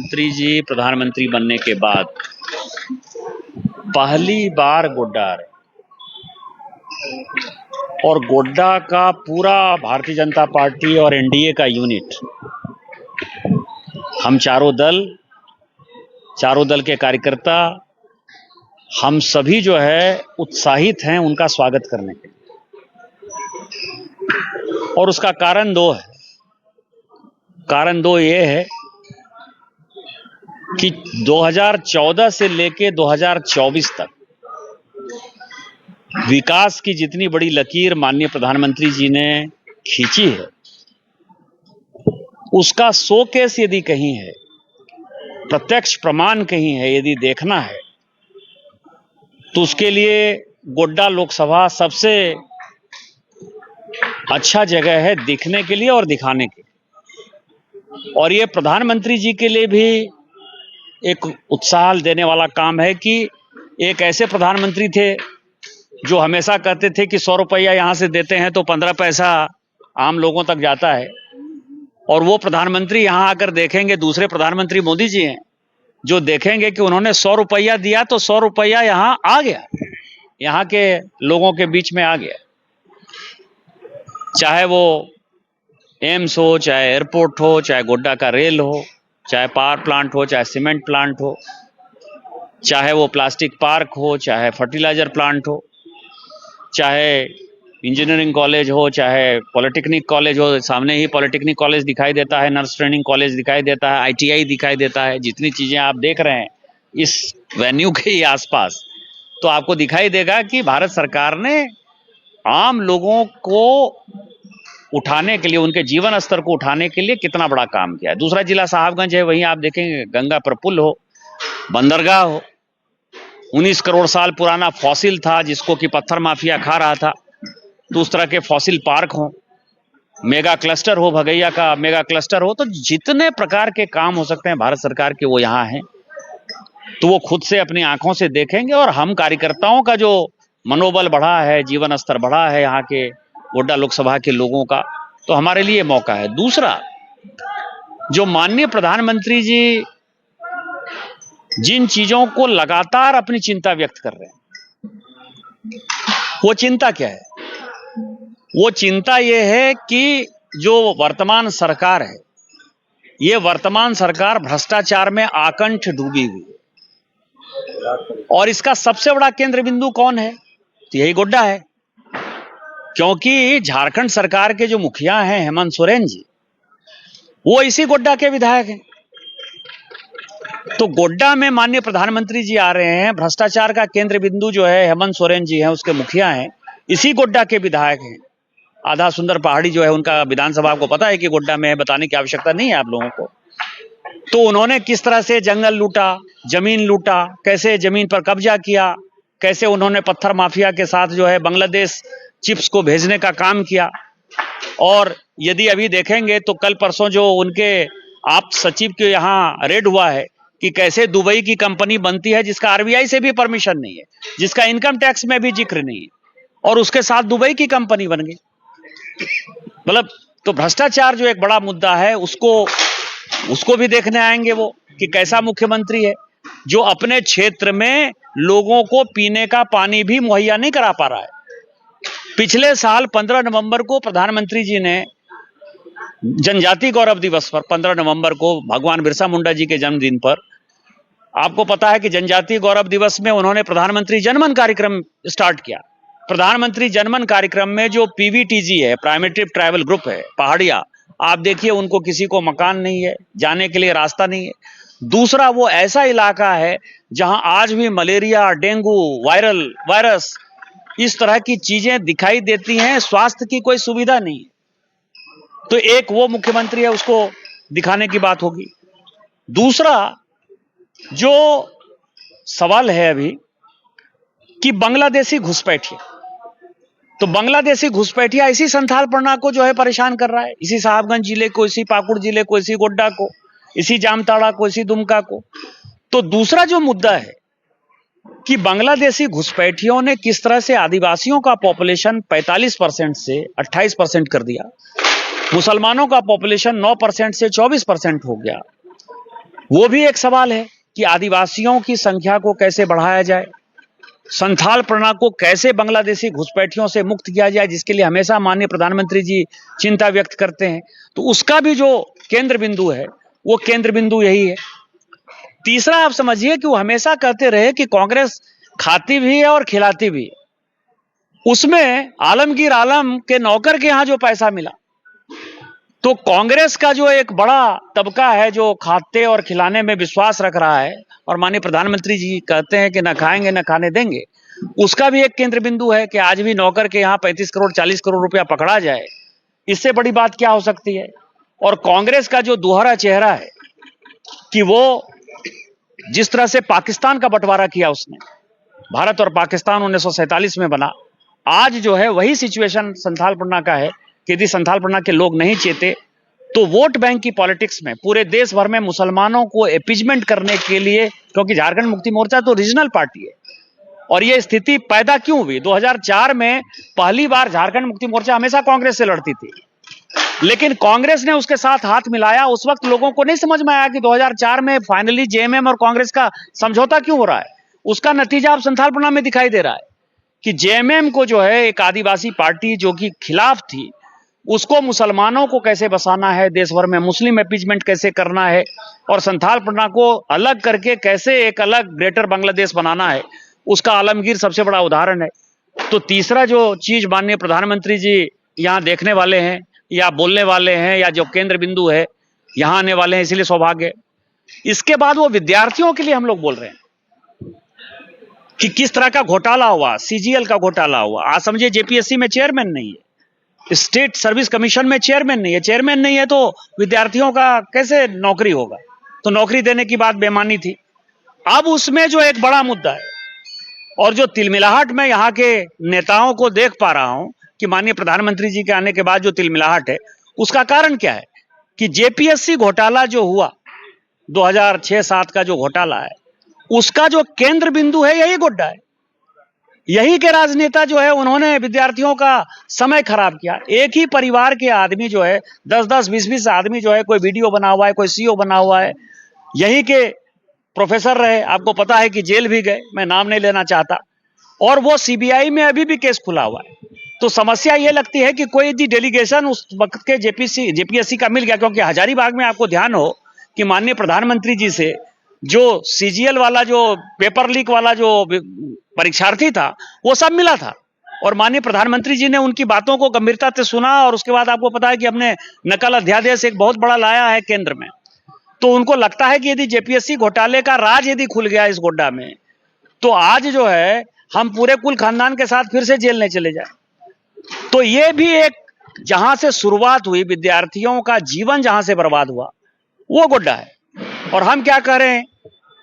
प्रधानमंत्री जी प्रधानमंत्री बनने के बाद पहली बार गोड्डा आ रहे और गोड्डा का पूरा भारतीय जनता पार्टी और एनडीए का यूनिट, हम चारों दल के कार्यकर्ता, हम सभी जो है उत्साहित हैं उनका स्वागत करने के लिए। और उसका कारण दो ये है कि 2014 से लेके 2024 तक विकास की जितनी बड़ी लकीर माननीय प्रधानमंत्री जी ने खींची है, उसका शोकेस यदि कहीं है, प्रत्यक्ष प्रमाण कहीं है, यदि देखना है तो उसके लिए गोड्डा लोकसभा सबसे अच्छा जगह है दिखने के लिए और दिखाने के लिए। और ये प्रधानमंत्री जी के लिए भी एक उत्साह देने वाला काम है कि एक ऐसे प्रधानमंत्री थे जो हमेशा कहते थे कि 100 रुपया यहां से देते हैं तो 15 पैसा आम लोगों तक जाता है, और वो प्रधानमंत्री यहां आकर देखेंगे, दूसरे प्रधानमंत्री मोदी जी हैं, जो देखेंगे कि उन्होंने 100 रुपया दिया तो 100 रुपया यहां आ गया, यहां के लोगों के बीच में आ गया। चाहे वो एम्स हो, चाहे एयरपोर्ट हो, चाहे गोड्डा का रेल हो, चाहे पावर प्लांट हो, चाहे सीमेंट प्लांट हो, चाहे वो प्लास्टिक पार्क हो, चाहे फर्टिलाइजर प्लांट हो, चाहे इंजीनियरिंग कॉलेज हो, चाहे पॉलिटेक्निक कॉलेज हो। सामने ही पॉलिटेक्निक कॉलेज दिखाई देता है, नर्स ट्रेनिंग कॉलेज दिखाई देता है, आईटीआई दिखाई देता है। जितनी चीजें आप देख रहे हैं इस वेन्यू के ही आसपास, तो आपको दिखाई देगा कि भारत सरकार ने आम लोगों को उठाने के लिए, उनके जीवन स्तर को उठाने के लिए कितना बड़ा काम किया है। दूसरा जिला साहबगंज है, वहीं आप देखेंगे गंगा पर पुल हो, बंदरगाह हो, 19 करोड़ साल पुराना फॉसिल था जिसको कि पत्थर माफिया खा रहा था, तो उस तरह के फॉसिल पार्क हो, मेगा क्लस्टर हो, भगैया का मेगा क्लस्टर हो। तो जितने प्रकार के काम हो सकते हैं भारत सरकार के, वो यहाँ हैं। तो वो खुद से अपनी आंखों से देखेंगे, और हम कार्यकर्ताओं का जो मनोबल बढ़ा है, जीवन स्तर बढ़ा है यहाँ के गोड्डा लोकसभा के लोगों का, तो हमारे लिए मौका है। दूसरा, जो माननीय प्रधानमंत्री जी जिन चीजों को लगातार अपनी चिंता व्यक्त कर रहे हैं, वो चिंता क्या है? वो चिंता ये है कि जो वर्तमान सरकार है, ये वर्तमान सरकार भ्रष्टाचार में आकंठ डूबी हुई है। और इसका सबसे बड़ा केंद्र बिंदु कौन है? तो यही गोड्डा है, क्योंकि झारखंड सरकार के जो मुखिया हैं हेमंत सोरेन जी, वो इसी गोड्डा के विधायक हैं। तो गोड्डा में माननीय प्रधानमंत्री जी आ रहे हैं, भ्रष्टाचार का केंद्र बिंदु जो है हेमंत सोरेन जी हैं, उसके मुखिया हैं, इसी गोड्डा के विधायक हैं। आधा सुंदर पहाड़ी जो है उनका विधानसभा आपको पता है कि गोड्डा में है, बताने की आवश्यकता नहीं है आप लोगों को। तो उन्होंने किस तरह से जंगल लूटा, जमीन लूटा, कैसे जमीन पर कब्जा किया, कैसे उन्होंने पत्थर माफिया के साथ जो है बांग्लादेश चिप्स को भेजने का काम किया। और यदि अभी देखेंगे तो कल परसों जो उनके आप सचिव के यहाँ रेड हुआ है कि कैसे दुबई की कंपनी बनती है जिसका आरबीआई से भी परमिशन नहीं है, जिसका इनकम टैक्स में भी जिक्र नहीं है, और उसके साथ दुबई की कंपनी बन गई। मतलब तो भ्रष्टाचार जो एक बड़ा मुद्दा है, उसको भी देखने आएंगे वो कि कैसा मुख्यमंत्री है जो अपने क्षेत्र में लोगों को पीने का पानी भी मुहैया नहीं करा पा रहा है। पिछले साल 15 नवंबर को प्रधानमंत्री जी ने जनजाति गौरव दिवस पर, 15 नवंबर को भगवान बिरसा मुंडा जी के जन्मदिन पर, आपको पता है कि जनजाति गौरव दिवस में उन्होंने प्रधानमंत्री जनमन कार्यक्रम स्टार्ट किया। प्रधानमंत्री जनमन कार्यक्रम में जो पीवीटीजी है, प्राइमेटिव ट्राइबल ग्रुप है, पहाड़िया, आप देखिए उनको किसी को मकान नहीं है, जाने के लिए रास्ता नहीं है। दूसरा, वो ऐसा इलाका है जहां आज भी मलेरिया, डेंगू, वायरस, इस तरह की चीजें दिखाई देती हैं, स्वास्थ्य की कोई सुविधा नहीं है। तो एक वो मुख्यमंत्री है, उसको दिखाने की बात होगी। दूसरा जो सवाल है अभी कि बांग्लादेशी घुसपैठिया, तो बांग्लादेशी घुसपैठिया इसी संथाल परना को जो है परेशान कर रहा है, इसी साहबगंज जिले को, इसी पाकुड़ जिले को, इसी गोड्डा को, इसी जामताड़ा को, इसी दुमका को। तो दूसरा जो मुद्दा है कि बांग्लादेशी घुसपैठियों ने किस तरह से आदिवासियों का पॉपुलेशन 45% से 28% कर दिया, मुसलमानों का पॉपुलेशन 9% से 24% हो गया, वो भी एक सवाल है कि आदिवासियों की संख्या को कैसे बढ़ाया जाए, संथाल प्रणा को कैसे बांग्लादेशी घुसपैठियों से मुक्त किया जाए, जिसके लिए हमेशा माननीय प्रधानमंत्री जी चिंता व्यक्त करते हैं। तो उसका भी जो केंद्र बिंदु है वो केंद्र बिंदु यही है। तीसरा, आप समझिए कि वो हमेशा कहते रहे कि कांग्रेस खाती भी है और खिलाती भी है। उसमें आलमगीर आलम के नौकर के यहां जो पैसा मिला, तो कांग्रेस का जो एक बड़ा तबका है जो खाते और खिलाने में विश्वास रख रहा है, और माननीय प्रधानमंत्री जी कहते हैं कि न खाएंगे न खाने देंगे, उसका भी एक केंद्र बिंदु है कि आज भी नौकर के यहां 35 करोड़ 40 करोड़ रुपया पकड़ा जाए। इससे बड़ी बात क्या हो सकती है। और कांग्रेस का जो दोहरा चेहरा है कि वो जिस तरह से पाकिस्तान का बंटवारा किया उसने, भारत और पाकिस्तान 1947 में बना, आज जो है वही सिचुएशन संथाल परगना का है कि यदि संथाल परगना के लोग नहीं चेते तो वोट बैंक की पॉलिटिक्स में पूरे देश भर में मुसलमानों को एपीजमेंट करने के लिए, क्योंकि झारखंड मुक्ति मोर्चा तो रीजनल पार्टी है, और यह स्थिति पैदा क्यों हुई। 2004 में पहली बार झारखंड मुक्ति मोर्चा हमेशा कांग्रेस से लड़ती थी, लेकिन कांग्रेस ने उसके साथ हाथ मिलाया। उस वक्त लोगों को नहीं समझ में आया कि 2004 में फाइनली जेएमएम और कांग्रेस का समझौता क्यों हो रहा है। उसका नतीजा अब संथाल परगना में दिखाई दे रहा है कि जेएमएम को जो है एक आदिवासी पार्टी जो कि खिलाफ थी, उसको मुसलमानों को कैसे बसाना है, देश भर में मुस्लिम अपीजमेंट कैसे करना है, और संथाल परगना को अलग करके कैसे एक अलग ग्रेटर बांग्लादेश बनाना है, उसका आलमगीर सबसे बड़ा उदाहरण है। तो तीसरा जो चीज माननीय प्रधानमंत्री जी यहां देखने वाले हैं या बोलने वाले हैं या जो केंद्र बिंदु है यहां आने वाले हैं, इसलिए सौभाग्य। इसके बाद वो विद्यार्थियों के लिए हम लोग बोल रहे हैं कि किस तरह का घोटाला हुआ, सीजीएल का घोटाला हुआ। आज समझिए जेपीएससी में चेयरमैन नहीं है, स्टेट सर्विस कमीशन में चेयरमैन नहीं है। चेयरमैन नहीं है तो विद्यार्थियों का कैसे नौकरी होगा। तो नौकरी देने की बात बेमानी थी। अब उसमें जो एक बड़ा मुद्दा है और जो तिलमिलाहट मैं यहाँ के नेताओं को देख पा रहा हूं कि माननीय प्रधानमंत्री जी के आने के बाद जो तिलमिलाहट है, उसका कारण क्या है कि जेपीएससी घोटाला जो हुआ 2006-7 का जो घोटाला है, उसका जो केंद्र बिंदु है यही गोड्डा है। यही के राजनेता जो है उन्होंने विद्यार्थियों का समय खराब किया। एक ही परिवार के आदमी जो है 10-10 20-20 आदमी जो है, कोई वीडियो बना हुआ है, कोई सीओ बना हुआ है, यही के प्रोफेसर रहे, आपको पता है कि जेल भी गए, मैं नाम नहीं लेना चाहता, और वो सीबीआई में अभी भी केस खुला हुआ है। तो समस्या ये लगती है कि कोई यदि डेलीगेशन उस वक्त के जेपीएससी का मिल गया, क्योंकि हजारीबाग में आपको ध्यान हो कि माननीय प्रधानमंत्री जी से जो सीजीएल वाला जो पेपर लीक वाला जो परीक्षार्थी था वो सब मिला था, और माननीय प्रधानमंत्री जी ने उनकी बातों को गंभीरता से सुना, और उसके बाद आपको पता है कि हमने नकल अध्यादेश एक बहुत बड़ा लाया है केंद्र में। तो उनको लगता है कि यदि जेपीएससी घोटाले का राज यदि खुल गया इस गोड्डा में, तो आज जो है हम पूरे कुल खानदान के साथ फिर से जेल नहीं चले जाए। तो ये भी एक जहां से शुरुआत हुई, विद्यार्थियों का जीवन जहां से बर्बाद हुआ, वो गोड्डा है। और हम क्या कह रहे हैं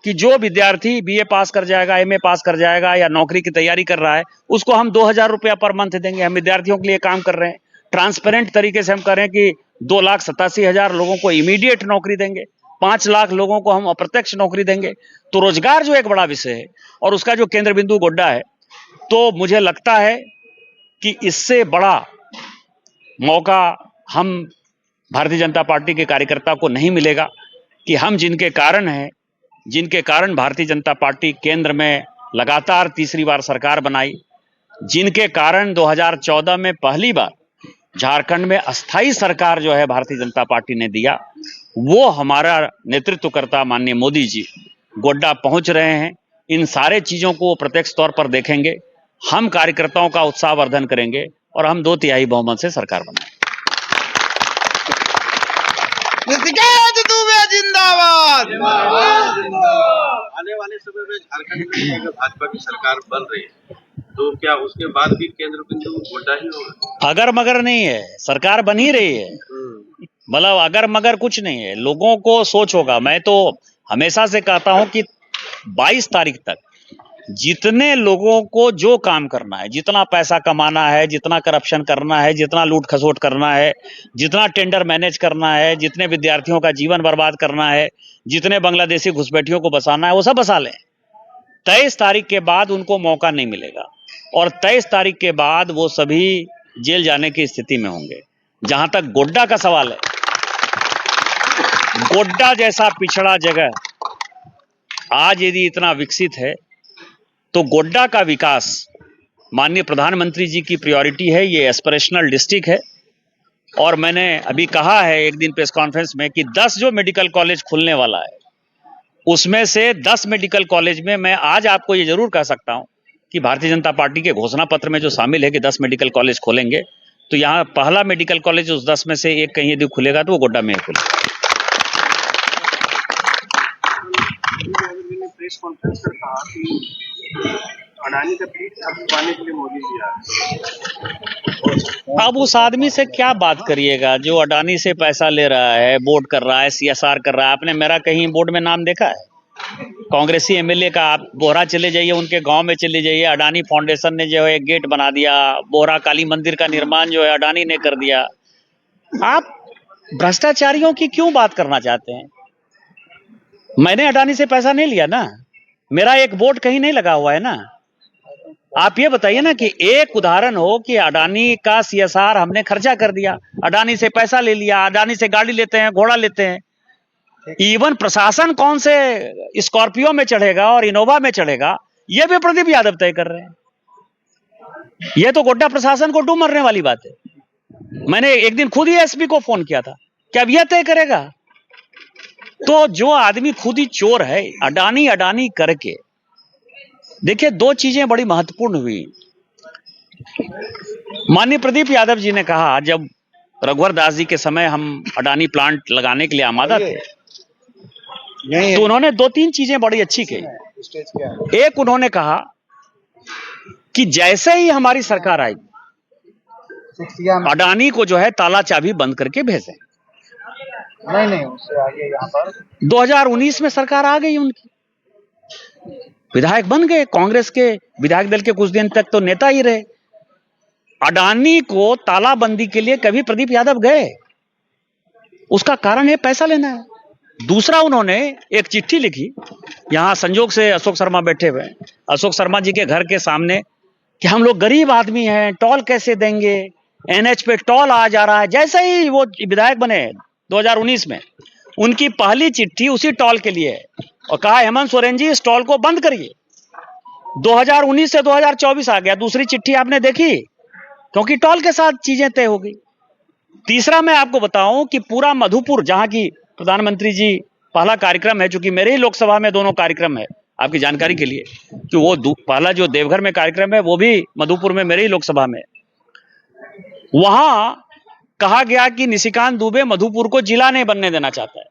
कि जो विद्यार्थी बीए पास कर जाएगा, एमए पास कर जाएगा या नौकरी की तैयारी कर रहा है, उसको हम 2000 रुपया पर मंथ देंगे। हम विद्यार्थियों के लिए काम कर रहे हैं, ट्रांसपेरेंट तरीके से हम कर रहे हैं कि 2,87,000 लोगों को इमीडिएट नौकरी देंगे, 5 लाख लोगों को हम अप्रत्यक्ष नौकरी देंगे। तो रोजगार जो एक बड़ा विषय है और उसका जो केंद्र बिंदु गोड्डा है, तो मुझे लगता है कि इससे बड़ा मौका हम भारतीय जनता पार्टी के कार्यकर्ता को नहीं मिलेगा कि हम जिनके कारण भारतीय जनता पार्टी केंद्र में लगातार तीसरी बार सरकार बनाई, जिनके कारण 2014 में पहली बार झारखंड में अस्थाई सरकार जो है भारतीय जनता पार्टी ने दिया, वो हमारा नेतृत्वकर्ता माननीय मोदी जी गोड्डा पहुंच रहे हैं। इन सारे चीजों को प्रत्यक्ष तौर पर देखेंगे, हम कार्यकर्ताओं का उत्साहवर्धन करेंगे और हम 2/3 बहुमत से सरकार बनाएंगे। जिंदाबाद। आने वाले समय में झारखंड में अगर भाजपा की सरकार बन रही है तो क्या उसके बाद भी केंद्र बिंदु गोड्डा ही होगा? अगर मगर नहीं है, सरकार बन ही रही है, मतलब अगर मगर कुछ नहीं है। लोगों को सोच होगा। मैं तो हमेशा से कहता हूं कि 22 तारीख तक जितने लोगों को जो काम करना है, जितना पैसा कमाना है, जितना करप्शन करना है, जितना लूट खसोट करना है, जितना टेंडर मैनेज करना है, जितने विद्यार्थियों का जीवन बर्बाद करना है, जितने बांग्लादेशी घुसपैठियों को बसाना है, वो सब बसा लें। 23 तारीख के बाद उनको मौका नहीं मिलेगा, और 23 तारीख के बाद वो सभी जेल जाने की स्थिति में होंगे। जहां तक गोड्डा का सवाल है, गोड्डा जैसा पिछड़ा जगह आज यदि इतना विकसित है तो गोड्डा का विकास माननीय प्रधानमंत्री जी की प्रायोरिटी है। ये एस्पिरेशनल डिस्ट्रिक्ट है और मैंने अभी कहा है एक दिन प्रेस कॉन्फ्रेंस में कि 10 जो मेडिकल कॉलेज खुलने वाला है उसमें से 10 मेडिकल कॉलेज में मैं आज आपको ये जरूर कह सकता हूं कि भारतीय जनता पार्टी के घोषणा पत्र में जो शामिल है कि 10 मेडिकल कॉलेज खोलेंगे, तो यहाँ पहला मेडिकल कॉलेज उस 10 में से एक कहीं यदि खुलेगा तो वो गोड्डा में खुलेगा। प्रेस कॉन्फ्रेंस कर कहा कि अडानी का पीठ थपथपाने के लिए मोदी जी आ रहे। अब उस आदमी से क्या बात करिएगा जो अडानी से पैसा ले रहा है, बोर्ड कर रहा है, CSR कर रहा है। आपने मेरा कहीं बोर्ड में नाम देखा है? कांग्रेसी MLA का आप बोहरा चले जाइए, उनके गांव में चले जाइए, अडानी फाउंडेशन ने जो है एक गेट बना दिया, बोहरा काली मंदिर का निर्माण जो है अडानी ने कर दिया। आप भ्रष्टाचारियों की क्यों बात करना चाहते हैं? मैंने अडानी से पैसा नहीं लिया ना, मेरा एक बोर्ड कहीं नहीं लगा हुआ है ना। आप ये बताइए ना कि एक उदाहरण हो कि अडानी का CSR हमने खर्चा कर दिया, अडानी से पैसा ले लिया, अडानी से गाड़ी लेते हैं, घोड़ा लेते हैं। इवन प्रशासन कौन से स्कॉर्पियो में चढ़ेगा और इनोवा में चढ़ेगा यह भी प्रदीप यादव तय कर रहे हैं। यह तो गोड्डा प्रशासन को डूब मरने वाली बात है। मैंने एक दिन खुद ही SP को फोन किया था कि अब यह तय करेगा। तो जो आदमी खुद ही चोर है, अडानी अडानी करके, देखिए 2 चीजें बड़ी महत्वपूर्ण हुई। माननीय प्रदीप यादव जी ने कहा जब रघुवर दास जी के समय हम अडानी प्लांट लगाने के लिए आमादा थे तो उन्होंने 2-3 चीजें बड़ी अच्छी कही। एक, उन्होंने कहा कि जैसे ही हमारी सरकार आएगी अडानी को जो है ताला चाबी बंद करके भेजें। नहीं उससे आगे यहाँ पर 2019 में सरकार आ गई, उनकी विधायक बन गए, कांग्रेस के विधायक दल के कुछ दिन तक तो नेता ही रहे। अडानी को तालाबंदी के लिए कभी प्रदीप यादव गए? उसका कारण है पैसा लेना है। दूसरा, उन्होंने एक चिट्ठी लिखी, यहां संजोग से अशोक शर्मा बैठे हुए, अशोक शर्मा जी के घर के सामने, कि हम लोग गरीब आदमी हैं, टोल कैसे देंगे, NH पे टोल आ जा रहा है। जैसे ही वो विधायक बने 2019 में, उनकी पहली चिट्ठी उसी टोल के लिए है और कहा हेमंत सोरेन जी इस टोल को बंद करिए। 2019 से 2024 आ गया, दूसरी चिट्ठी आपने देखी? क्योंकि टोल के साथ चीजें तय हो गई। तीसरा, मैं आपको बताऊं कि पूरा मधुपुर, जहां की प्रधानमंत्री जी पहला कार्यक्रम है, चूंकि मेरे ही लोकसभा में दोनों कार्यक्रम है, आपकी जानकारी के लिए, कि वो पहला जो देवघर में कार्यक्रम है वो भी मधुपुर में मेरे ही लोकसभा में। वहां कहा गया कि निशिकांत दुबे मधुपुर को जिला नहीं बनने देना चाहता है।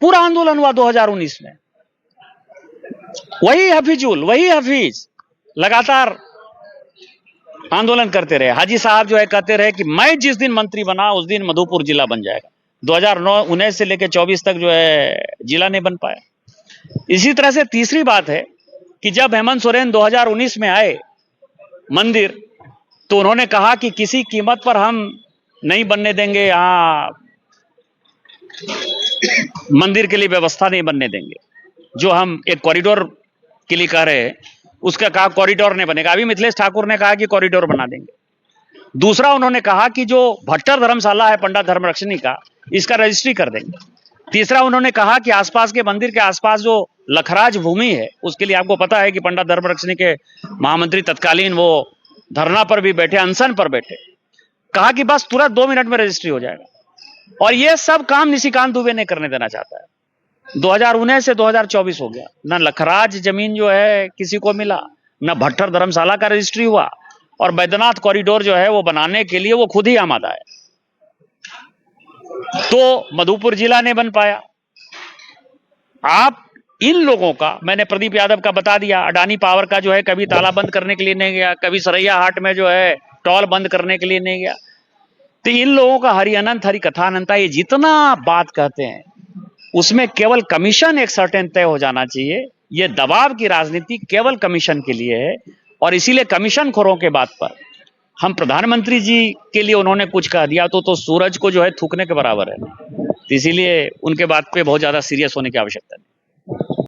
पूरा आंदोलन हुआ 2019 में। वही हफीज लगातार आंदोलन करते रहे। हाजी साहब जो है कहते रहे कि मैं जिस दिन मंत्री बना उस दिन मधुपुर जिला बन जाएगा। 2019 से लेकर 24 तक जो है जिला नहीं बन पाया। इसी तरह से तीसरी बात है कि जब हेमंत सोरेन 2019 में आए मंदिर, तो उन्होंने कहा कि किसी कीमत पर हम नहीं बनने देंगे, यहां मंदिर के लिए व्यवस्था नहीं बनने देंगे। जो हम एक कॉरिडोर के लिए कह रहे हैं उसका कहा कॉरिडोर नहीं बनेगा। अभी मिथिलेश ठाकुर ने कहा कि कॉरिडोर बना देंगे। दूसरा, उन्होंने कहा कि जो भट्टर धर्मशाला है पंडित धर्मरक्षिणी का, इसका रजिस्ट्री कर देंगे। तीसरा, उन्होंने कहा कि आसपास के मंदिर के आसपास जो लखराज भूमि है उसके लिए, आपको पता है कि पंडित धर्मरक्षिणी के महामंत्री तत्कालीन वो धरना पर भी बैठे, अनशन पर बैठे, कहा कि बस तुरंत 2 मिनट में रजिस्ट्री हो जाएगा। और ये सब काम निशिकांत दुबे ने करने देना चाहता है। 2019 से 2024 हो गया, ना लखराज जमीन जो है किसी को मिला, ना भट्टर धर्मशाला का रजिस्ट्री हुआ, और बैद्यनाथ कॉरिडोर जो है वो बनाने के लिए वो खुद ही आमादा है। तो मधुपुर जिला नहीं बन पाया। आप इन लोगों का, मैंने प्रदीप यादव का बता दिया, अडानी पावर का जो है कभी ताला बंद करने के लिए नहीं गया, कभी सरैया हाट में जो है टोल बंद करने के लिए नहीं गया। तो इन लोगों का हरि अनंत हरि कथा अनंता, ये जितना बात कहते हैं उसमें केवल कमीशन एक सर्टेन तय हो जाना चाहिए। ये दबाव की राजनीति केवल कमीशन के लिए है और इसीलिए कमीशन खोरों के बात पर हम प्रधानमंत्री जी के लिए उन्होंने कुछ कह दिया तो सूरज को जो है थूकने के बराबर है। तो इसीलिए उनके बात पे बहुत ज्यादा सीरियस होने की आवश्यकता है।